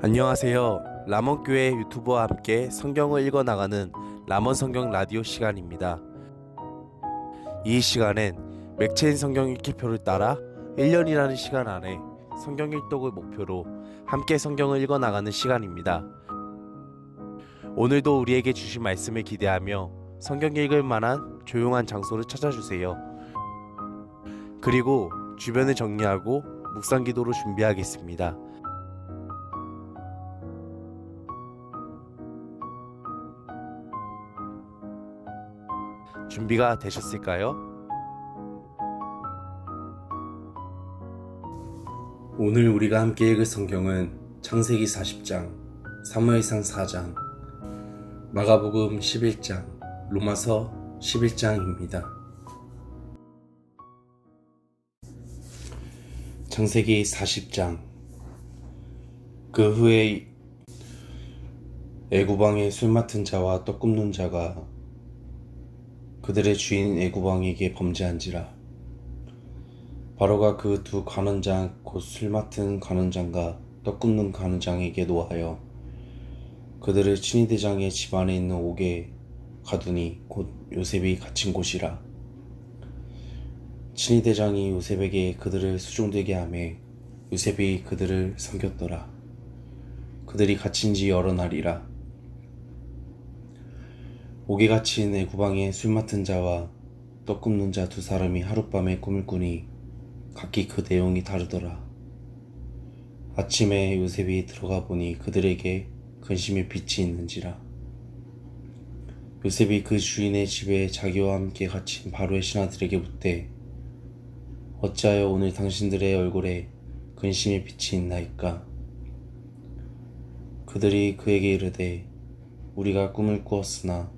안녕하세요. 라몬교회 유튜버와 함께 성경을 읽어나가는 라몬 성경 라디오 시간입니다. 이 시간엔 맥체인 성경 읽기표를 따라 1년이라는 시간 안에 성경 일독을 목표로 함께 성경을 읽어나가는 시간입니다. 오늘도 우리에게 주신 말씀을 기대하며 성경 읽을 만한 조용한 장소를 찾아주세요. 그리고 주변을 정리하고 묵상 기도로 준비하겠습니다. 준비가 되셨을까요? 오늘 우리가 함께 읽을 성경은 창세기 40장, 사무엘상 4장, 마가복음 11장, 로마서 11장입니다. 창세기 40장. 그 후에 애구방의 술 맡은 자와 떡 굽는 자가 그들의 주인 애구방에게 범죄한지라. 바로가 그 두 간원장 곧 술 맡은 간원장과 떡 굽는 간원장에게 노하여 그들을 친위대장의 집 안에 있는 옥에 가두니 곧 요셉이 갇힌 곳이라. 친위대장이 요셉에게 그들을 수종되게 하매 요셉이 그들을 섬겼더라. 그들이 갇힌 지 여러 날이라. 옥에 갇힌 애구방의 술 맡은 자와 떡 굽는 자 두 사람이 하룻밤에 꿈을 꾸니 각기 그 내용이 다르더라. 아침에 요셉이 들어가 보니 그들에게 근심의 빛이 있는지라. 요셉이 그 주인의 집에 자기와 함께 갇힌 바로의 신하들에게 묻되 어찌하여 오늘 당신들의 얼굴에 근심의 빛이 있나이까? 그들이 그에게 이르되 우리가 꿈을 꾸었으나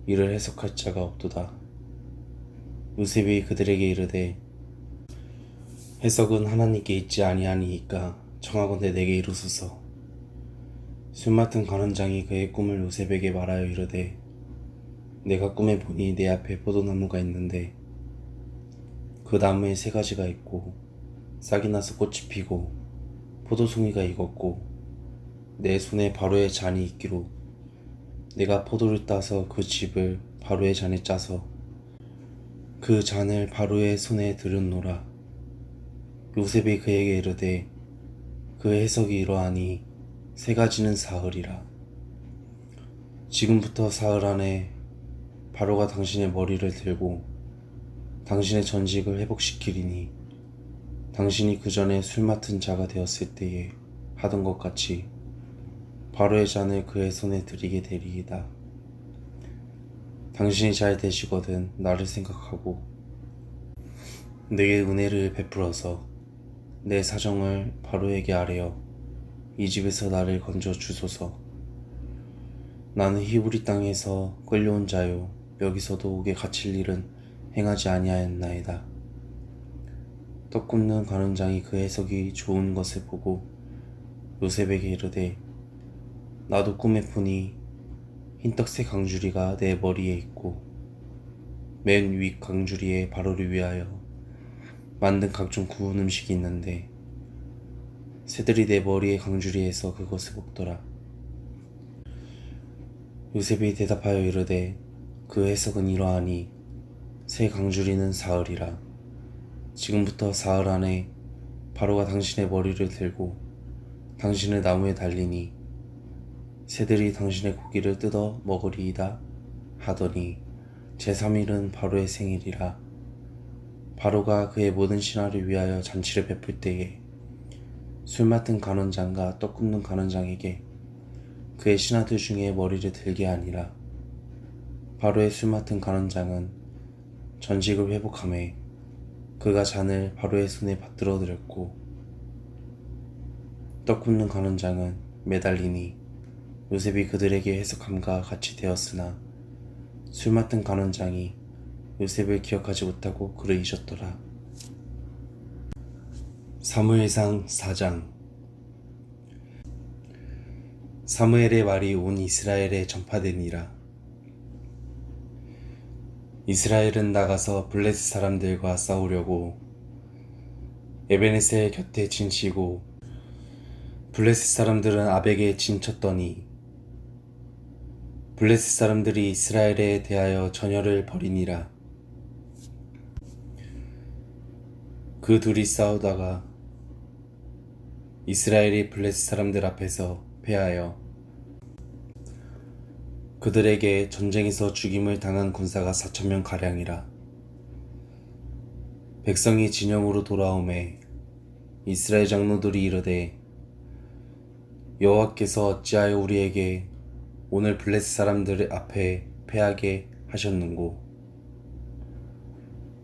이를 해석할 자가 없도다. 요셉이 그들에게 이르되 해석은 하나님께 있지 아니하니이까 청하건대 내게 이루소서. 술 맡은 간원장이 그의 꿈을 요셉에게 말하여 이르되 내가 꿈에 보니 내 앞에 포도나무가 있는데 그 나무에 세 가지가 있고 싹이 나서 꽃이 피고 포도송이가 익었고 내 손에 바로의 잔이 있기로 내가 포도를 따서 그 즙을 바로의 잔에 짜서 그 잔을 바로의 손에 들였노라. 요셉이 그에게 이르되 그 해석이 이러하니 세 가지는 사흘이라. 지금부터 사흘 안에 바로가 당신의 머리를 들고 당신의 전직을 회복시키리니 당신이 그 전에 술 맡은 자가 되었을 때에 하던 것 같이 바로의 잔을 그의 손에 들이게 되리이다. 당신이 잘 되시거든 나를 생각하고 내게 은혜를 베풀어서 내 사정을 바로에게 아뢰어 이 집에서 나를 건져 주소서. 나는 히브리 땅에서 끌려온 자요 여기서도 옥에 갇힐 일은 행하지 아니하였나이다. 떡 굽는 간원장이 그 해석이 좋은 것을 보고 요셉에게 이르되 나도 꿈에 보니 흰떡 세 강주리가 내 머리에 있고 맨 윗 강주리에 바로를 위하여 만든 각종 구운 음식이 있는데 새들이 내 머리의 강주리에서 그것을 먹더라. 요셉이 대답하여 이르되 그 해석은 이러하니 새 강주리는 사흘이라. 지금부터 사흘 안에 바로가 당신의 머리를 들고 당신을 나무에 달리니 새들이 당신의 고기를 뜯어 먹으리이다 하더니 제3일은 바로의 생일이라. 바로가 그의 모든 신하를 위하여 잔치를 베풀 때에 술 맡은 간원장과 떡 굽는 간원장에게 그의 신하들 중에 머리를 들게 하니라. 바로의 술 맡은 간원장은 전직을 회복하매 그가 잔을 바로의 손에 받들어 드렸고 떡 굽는 간원장은 매달리니 요셉이 그들에게 해석함과 같이 되었으나 술 맡은 간원장이 요셉을 기억하지 못하고 그를 잊었더라. 사무엘상 4장. 사무엘의 말이 온 이스라엘에 전파되니라. 이스라엘은 나가서 블레셋 사람들과 싸우려고 에베네셀 곁에 진치고 블레셋 사람들은 아벡에 진쳤더니 블레셋 사람들이 이스라엘에 대하여 전열을 벌이니라. 그 둘이 싸우다가 이스라엘이 블레셋 사람들 앞에서 패하여 그들에게 전쟁에서 죽임을 당한 군사가 4,000명 가량이라. 백성이 진영으로 돌아오매 이스라엘 장로들이 이르되 여호와께서 어찌하여 우리에게 오늘 블레셋 사람들 앞에 패하게 하셨는고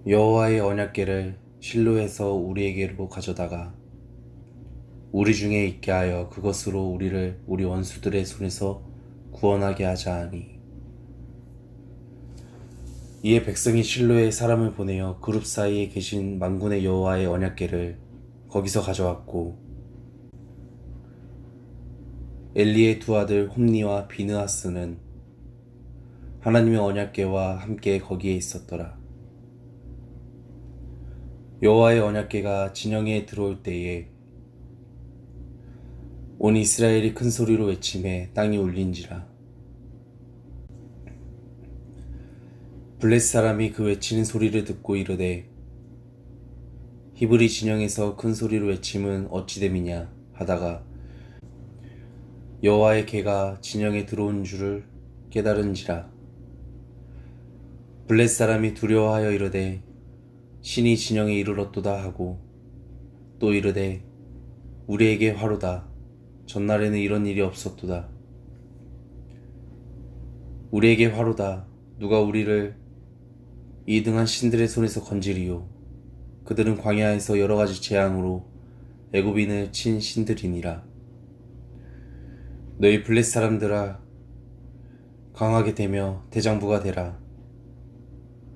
여호와의 언약궤를 실로에서 우리에게로 가져다가 우리 중에 있게 하여 그것으로 우리를 우리 원수들의 손에서 구원하게 하자 하니. 이에 백성이 실로에 사람을 보내어 그룹 사이에 계신 만군의 여호와의 언약궤를 거기서 가져왔고 엘리의 두 아들 홈니와 비느하스는 하나님의 언약궤와 함께 거기에 있었더라. 여호와의 언약궤가 진영에 들어올 때에 온 이스라엘이 큰 소리로 외치매 땅이 울린지라. 블레셋 사람이 그 외치는 소리를 듣고 이르되 히브리 진영에서 큰 소리로 외침은 어찌 됨이냐 하다가 여호와의 궤가 진영에 들어온 줄을 깨달은지라. 블레셋 사람이 두려워하여 이르되 신이 진영에 이르렀도다 하고 또 이르되 우리에게 화로다. 전날에는 이런 일이 없었도다. 우리에게 화로다. 누가 우리를 이 등한 신들의 손에서 건지리요. 그들은 광야에서 여러 가지 재앙으로 애굽인을 친 신들이니라. 너희 블레셋 사람들아 강하게 되며 대장부가 되라.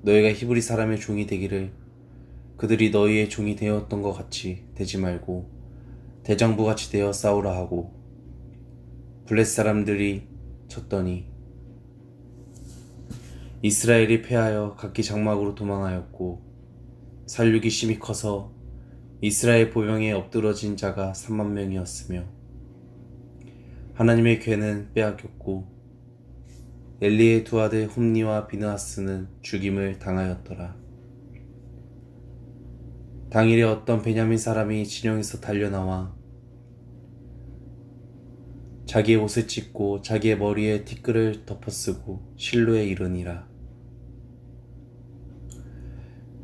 너희가 히브리 사람의 종이 되기를 그들이 너희의 종이 되었던 것 같이 되지 말고 대장부같이 되어 싸우라 하고 블레셋 사람들이 쳤더니 이스라엘이 패하여 각기 장막으로 도망하였고 살육이 심히 커서 이스라엘 보병에 엎드러진 자가 3만 명이었으며 하나님의 궤는 빼앗겼고 엘리의 두 아들 홈니와 비느하스는 죽임을 당하였더라. 당일에 어떤 베냐민 사람이 진영에서 달려나와 자기의 옷을 찢고 자기의 머리에 티끌을 덮어쓰고 실로에 이르니라.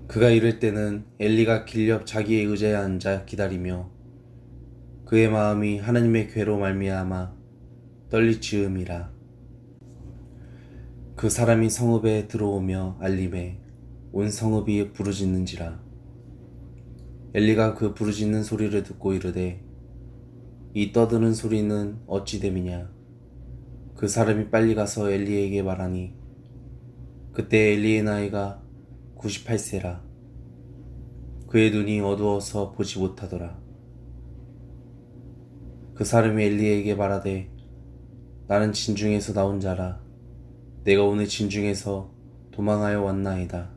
그가 이를 때는 엘리가 길옆 자기의 의자에 앉아 기다리며 그의 마음이 하나님의 궤로 말미암아 떨리지음이라. 그 사람이 성읍에 들어오며 알림에 온 성읍이 부르짖는지라. 엘리가 그 부르짖는 소리를 듣고 이르되 이 떠드는 소리는 어찌 됨이냐. 그 사람이 빨리 가서 엘리에게 말하니 그때 엘리의 나이가 98세라. 그의 눈이 어두워서 보지 못하더라. 그 사람이 엘리에게 말하되 나는 진중에서 나온 자라. 내가 오늘 진중에서 도망하여 왔나이다.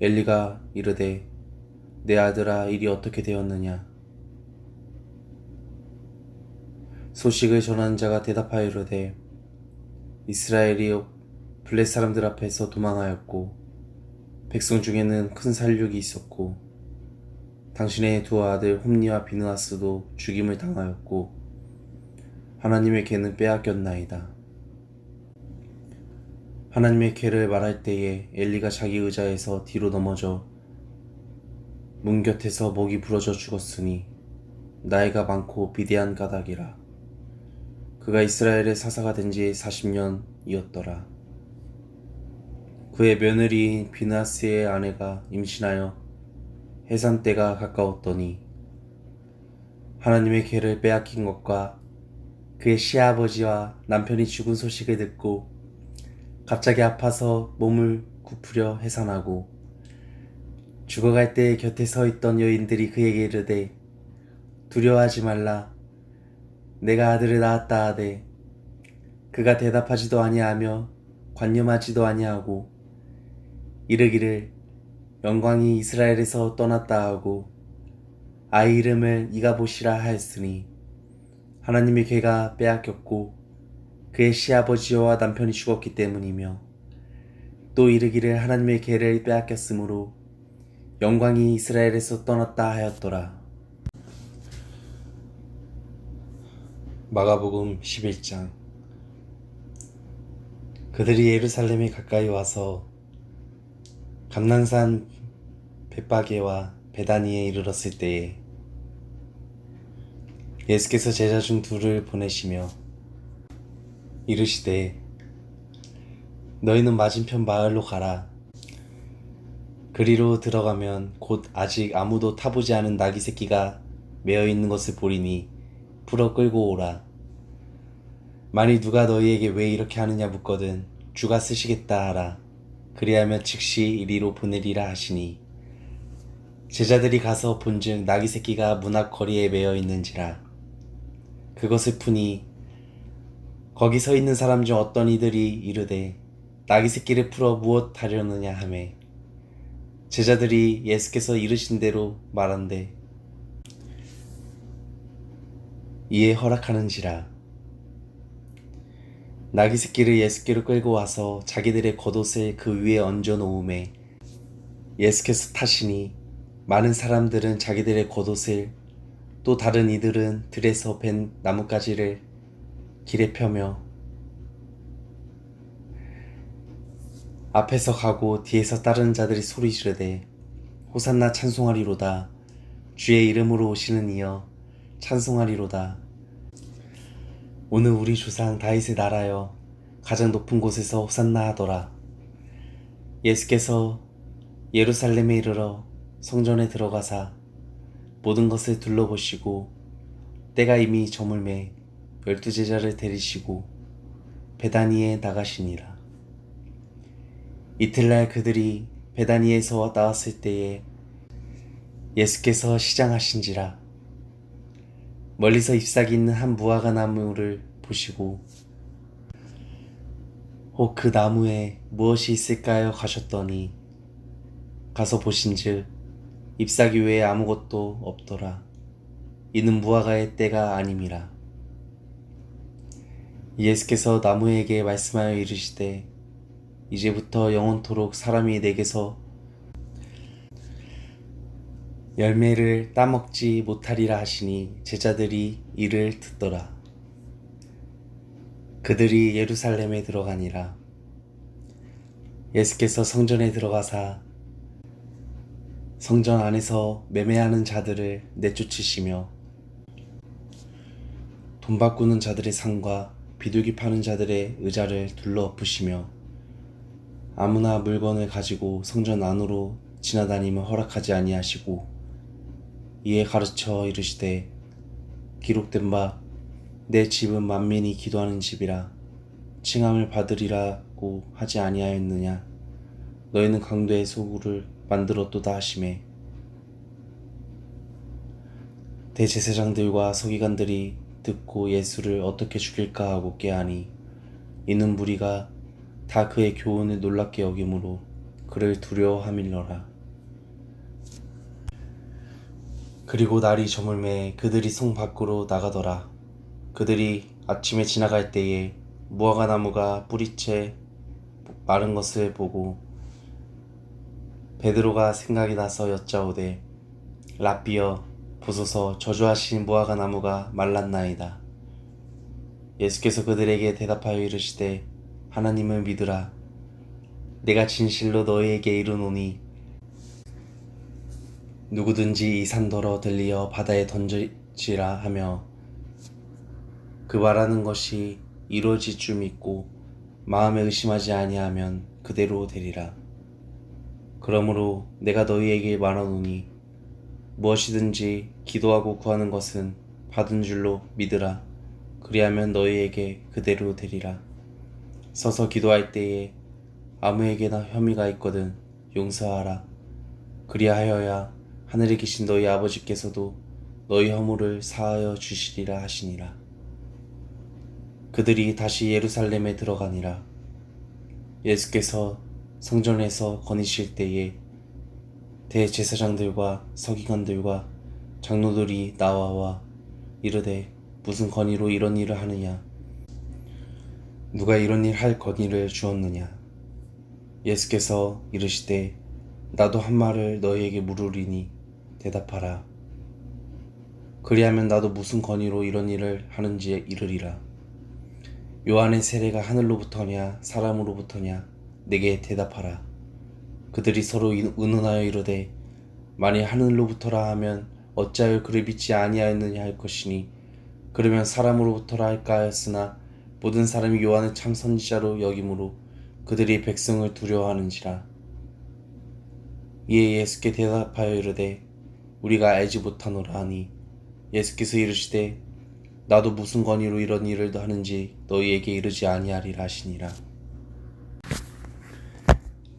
엘리가 이르되 내 아들아 일이 어떻게 되었느냐. 소식을 전하는 자가 대답하여 이르되 이스라엘이 블레셋 사람들 앞에서 도망하였고 백성 중에는 큰 살육이 있었고 당신의 두 아들 홈니와 비느하스도 죽임을 당하였고 하나님의 궤는 빼앗겼나이다. 하나님의 궤를 말할 때에 엘리가 자기 의자에서 뒤로 넘어져 문 곁에서 목이 부러져 죽었으니 나이가 많고 비대한 까닭이라. 그가 이스라엘의 사사가 된 지 40년이었더라. 그의 며느리인 비느하스의 아내가 임신하여 해산 때가 가까웠더니 하나님의 궤를 빼앗긴 것과 그의 시아버지와 남편이 죽은 소식을 듣고 갑자기 아파서 몸을 굽으려 해산하고 죽어갈 때 곁에 서 있던 여인들이 그에게 이르되 두려워하지 말라. 내가 아들을 낳았다 하되 그가 대답하지도 아니하며 관념하지도 아니하고 이르기를 영광이 이스라엘에서 떠났다 하고 아이 이름을 이가봇이라 하였으니 하나님의 괴가 빼앗겼고 그의 시아버지와 남편이 죽었기 때문이며 또 이르기를 하나님의 괴를 빼앗겼으므로 영광이 이스라엘에서 떠났다 하였더라. 마가복음 11장. 그들이 예루살렘에 가까이 와서 감난산 벳바게와 베다니에 이르렀을 때에 예수께서 제자 중 둘을 보내시며 이르시되 너희는 맞은편 마을로 가라. 그리로 들어가면 곧 아직 아무도 타보지 않은 나귀 새끼가 매어 있는 것을 보리니 풀어 끌고 오라. 만일 누가 너희에게 왜 이렇게 하느냐 묻거든 주가 쓰시겠다 하라. 그리하면 즉시 이리로 보내리라 하시니 제자들이 가서 본즉 나귀 새끼가 문 앞 거리에 매어 있는지라. 그것을 푸니 거기 서 있는 사람 중 어떤 이들이 이르되 나귀 새끼를 풀어 무엇 하려느냐 하매 제자들이 예수께서 이르신 대로 말한대 이에 허락하는지라. 나귀 새끼를 예수께로 끌고 와서 자기들의 겉옷을 그 위에 얹어 놓음에 예수께서 타시니 많은 사람들은 자기들의 겉옷을 또 다른 이들은 들에서 벤 나뭇가지를 길에 펴며 앞에서 가고 뒤에서 따르는 자들이 소리 지르되 호산나 찬송하리로다. 주의 이름으로 오시는 이여 찬송하리로다. 오늘 우리 조상 다윗의 나라여 가장 높은 곳에서 호산나 하더라. 예수께서 예루살렘에 이르러 성전에 들어가사 모든 것을 둘러보시고 때가 이미 저물매 12제자를 데리시고 베다니에 나가시니라. 이틀날 그들이 베다니에서 나왔을 때에 예수께서 시장하신지라. 멀리서 잎사귀 있는 한 무화과 나무를 보시고 혹 그 나무에 무엇이 있을까요 가셨더니 가서 보신즉 잎사귀 외에 아무것도 없더라. 이는 무화과의 때가 아님이라. 예수께서 나무에게 말씀하여 이르시되 이제부터 영원토록 사람이 내게서 열매를 따먹지 못하리라 하시니 제자들이 이를 듣더라. 그들이 예루살렘에 들어가니라. 예수께서 성전에 들어가사 성전 안에서 매매하는 자들을 내쫓으시며 돈 바꾸는 자들의 상과 비둘기 파는 자들의 의자를 둘러 엎으시며 아무나 물건을 가지고 성전 안으로 지나다니면 허락하지 아니하시고 이에 가르쳐 이르시되 기록된 바 내 집은 만민이 기도하는 집이라 칭함을 받으리라고 하지 아니하였느냐. 너희는 강도의 소굴을 만들었도다 하시매 대제사장들과 서기관들이 듣고 예수를 어떻게 죽일까 하고 꾀하니 이는 무리가 다 그의 교훈을 놀랍게 여김으로 그를 두려워함일러라. 그리고 날이 저물매 그들이 성 밖으로 나가더라. 그들이 아침에 지나갈 때에 무화과 나무가 뿌리채 마른 것을 보고 베드로가 생각이 나서 여짜오되 랍비여 보소서 저주하신 무화과 나무가 말랐나이다. 예수께서 그들에게 대답하여 이르시되 하나님을 믿으라. 내가 진실로 너희에게 이르노니 누구든지 이 산더러 들리어 바다에 던지라 하며 그 말하는 것이 이루어질 줄 믿고 마음에 의심하지 아니하면 그대로 되리라. 그러므로 내가 너희에게 말하노니 무엇이든지 기도하고 구하는 것은 받은 줄로 믿으라. 그리하면 너희에게 그대로 되리라. 서서 기도할 때에 아무에게나 혐의가 있거든 용서하라. 그리하여야 하늘에 계신 너희 아버지께서도 너희 허물을 사하여 주시리라 하시니라. 그들이 다시 예루살렘에 들어가니라. 예수께서 성전에서 거니실 때에 대제사장들과 서기관들과 장로들이 나와와 이르되 무슨 권위로 이런 일을 하느냐? 누가 이런 일 할 권위를 주었느냐? 예수께서 이르시되 나도 한 말을 너희에게 물으리니 대답하라. 그리하면 나도 무슨 권위로 이런 일을 하는지 이르리라. 요한의 세례가 하늘로부터냐 사람으로부터냐 내게 대답하라. 그들이 서로 의논하여 이르되 만일 하늘로부터라 하면 어찌하여 그를 믿지 아니하였느냐 할 것이니 그러면 사람으로부터라 할까 하였으나 모든 사람이 요한을 참 선지자로 여김으로 그들이 백성을 두려워하는지라. 이에 예수께 대답하여 이르되 우리가 알지 못하노라 하니 예수께서 이르시되 나도 무슨 권위로 이런 일을 하는지 너희에게 이르지 아니하리라 하시니라.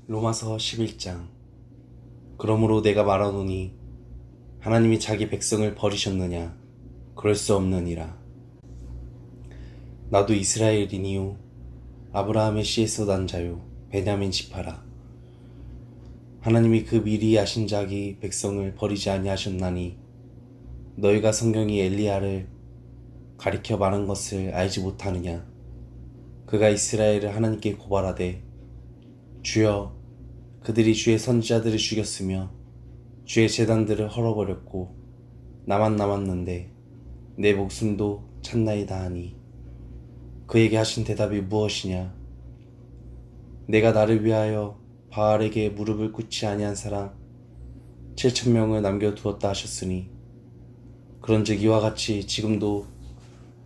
로마서 11장. 그러므로 내가 말하노니 하나님이 자기 백성을 버리셨느냐? 그럴 수 없느니라. 나도 이스라엘이니요 아브라함의 씨에서 난 자요 베냐민 지파라. 하나님이 그 미리 아신 자기 백성을 버리지 아니하셨나니 너희가 성경이 엘리야를 가리켜 말한 것을 알지 못하느냐? 그가 이스라엘을 하나님께 고발하되 주여 그들이 주의 선지자들을 죽였으며 주의 제단들을 헐어버렸고 나만 남았는데 내 목숨도 찾나이다 하니 그에게 하신 대답이 무엇이냐? 내가 나를 위하여 바알에게 무릎을 꿇지 아니한 사람 7,000명을 남겨두었다 하셨으니 그런즉 이와 같이 지금도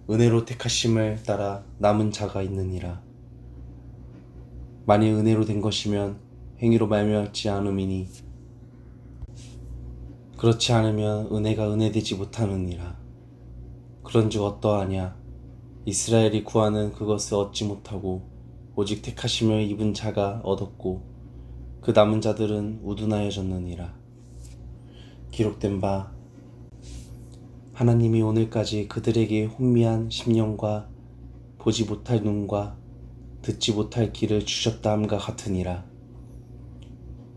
은혜로 택하심을 따라 남은 자가 있느니라. 만일 은혜로 된 것이면 행위로 말미암지 않음이니 그렇지 않으면 은혜가 은혜되지 못하느니라. 그런즉 어떠하냐? 이스라엘이 구하는 그것을 얻지 못하고 오직 택하심을 입은 자가 얻었고 그 남은 자들은 우둔하여졌느니라. 기록된 바 하나님이 오늘까지 그들에게 혼미한 심령과 보지 못할 눈과 듣지 못할 귀를 주셨다 함과 같으니라.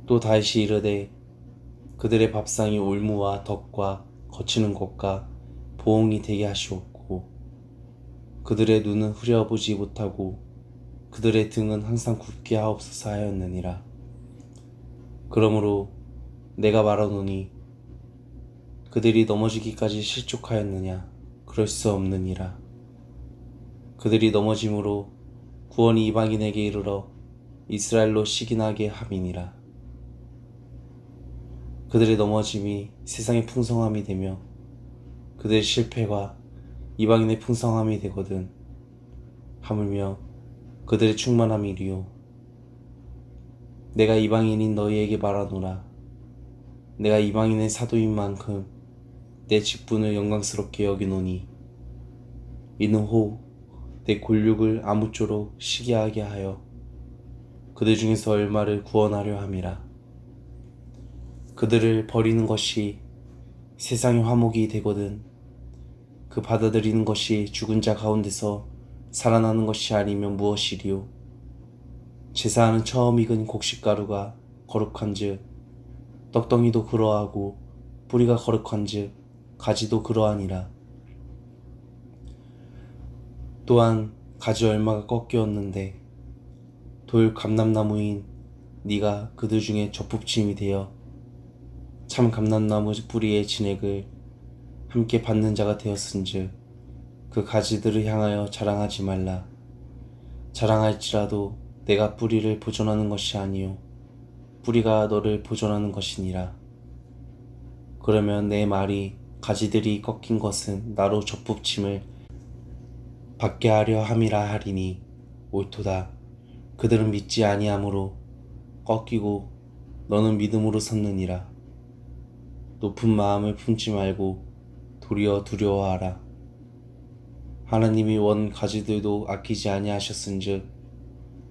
또 다시 이르되 그들의 밥상이 올무와 덕과 거치는 것과 보응이 되게 하시옵고 그들의 눈은 흐려보지 못하고 그들의 등은 항상 굳게 하옵소서 하였느니라. 그러므로 내가 말하노니 그들이 넘어지기까지 실족하였느냐? 그럴 수 없느니라. 그들이 넘어짐으로 구원이 이방인에게 이르러 이스라엘로 시기나게 함이니라. 그들의 넘어짐이 세상의 풍성함이 되며 그들의 실패가 이방인의 풍성함이 되거든 하물며 그들의 충만함이리요. 내가 이방인인 너희에게 말하노라. 내가 이방인의 사도인 만큼 내 직분을 영광스럽게 여기노니 이는 호 내 골육을 아무쪼록 시기하게 하여 그들 중에서 얼마를 구원하려 함이라. 그들을 버리는 것이 세상의 화목이 되거든 그 받아들이는 것이 죽은 자 가운데서 살아나는 것이 아니면 무엇이리요? 제사하는 처음 익은 곡식가루가 거룩한즉 떡덩이도 그러하고 뿌리가 거룩한즉 가지도 그러하니라. 또한 가지 얼마가 꺾였는데 돌 감람나무인 네가 그들 중에 접붙임이 되어 참 감람나무 뿌리의 진액을 함께 받는 자가 되었은즉 그 가지들을 향하여 자랑하지 말라. 자랑할지라도 내가 뿌리를 보존하는 것이 아니요 뿌리가 너를 보존하는 것이니라. 그러면 내 말이 가지들이 꺾인 것은 나로 접붙임을 받게 하려 함이라 하리니 옳도다. 그들은 믿지 아니하므로 꺾이고 너는 믿음으로 섰느니라. 높은 마음을 품지 말고 도리어 두려워하라. 하나님이 원 가지들도 아끼지 아니하셨은즉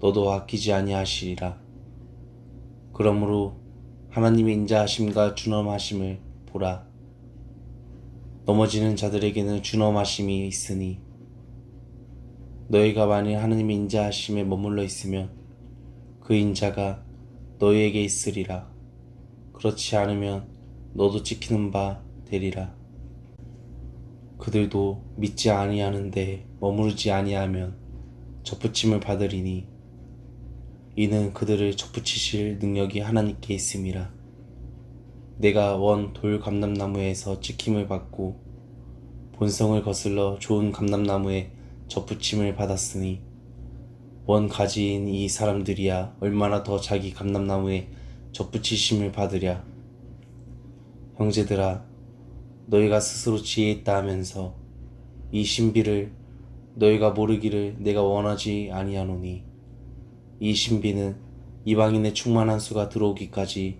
너도 아끼지 아니하시리라. 그러므로 하나님의 인자하심과 준엄하심을 보라. 넘어지는 자들에게는 준엄하심이 있으니 너희가 만일 하나님의 인자하심에 머물러 있으면 그 인자가 너희에게 있으리라. 그렇지 않으면 너도 찍히는 바 되리라. 그들도 믿지 아니하는데 머무르지 아니하면 접붙임을 받으리니 이는 그들을 접붙이실 능력이 하나님께 있음이라. 내가 원 돌 감람나무에서 찍힘을 받고 본성을 거슬러 좋은 감람나무에 접붙임을 받았으니 원 가지인 이 사람들이야 얼마나 더 자기 감람나무에 접붙이심을 받으랴. 형제들아, 너희가 스스로 지혜 있다 하면서 이 신비를 너희가 모르기를 내가 원하지 아니하노니 이 신비는 이방인의 충만한 수가 들어오기까지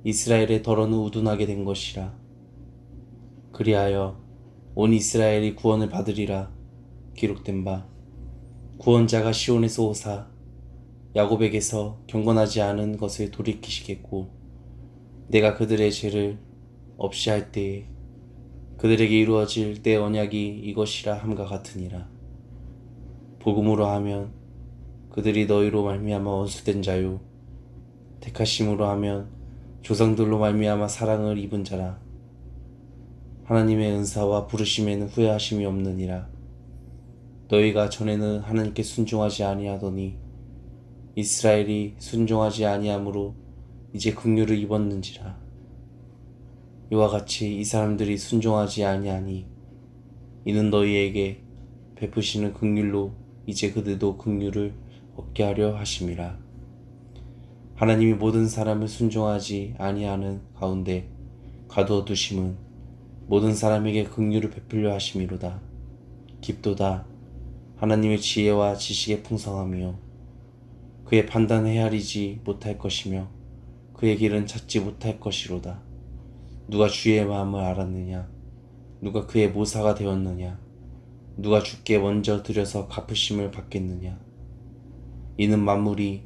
이스라엘의 덜어는 우둔하게 된 것이라. 그리하여 온 이스라엘이 구원을 받으리라 기록된 바 구원자가 시온에서 오사 야곱에게서 경건하지 않은 것을 돌이키시겠고 내가 그들의 죄를 없이 할 때에 그들에게 이루어질 내 언약이 이것이라 함과 같으니라. 복음으로 하면 그들이 너희로 말미암아 원수된 자요 택하심으로 하면 조상들로 말미암아 사랑을 입은 자라. 하나님의 은사와 부르심에는 후회하심이 없느니라. 너희가 전에는 하나님께 순종하지 아니하더니 이스라엘이 순종하지 아니하므로 이제 긍휼을 입었는지라. 이와 같이 이 사람들이 순종하지 아니하니 이는 너희에게 베푸시는 긍휼로 이제 그들도 긍휼을 얻게 하려 하심이라. 하나님이 모든 사람을 순종하지 아니하는 가운데 가두어 두심은 모든 사람에게 긍휼을 베풀려 하심이로다. 깊도다. 하나님의 지혜와 지식의 풍성함이요 그의 판단을 헤아리지 못할 것이며 그의 길은 찾지 못할 것이로다. 누가 주의 마음을 알았느냐? 누가 그의 모사가 되었느냐? 누가 주께 먼저 드려서 갚으심을 받겠느냐? 이는 만물이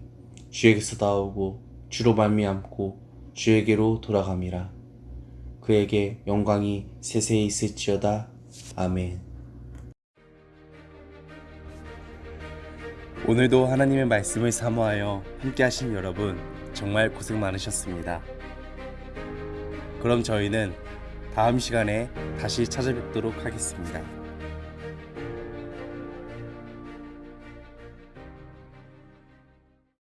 주에게서 나오고 주로 말미암고 주에게로 돌아감이라. 그에게 영광이 세세히 있을지어다. 아멘. 오늘도 하나님의 말씀을 사모하여 함께 하신 여러분 정말 고생 많으셨습니다. 그럼 저희는 다음 시간에 다시 찾아뵙도록 하겠습니다.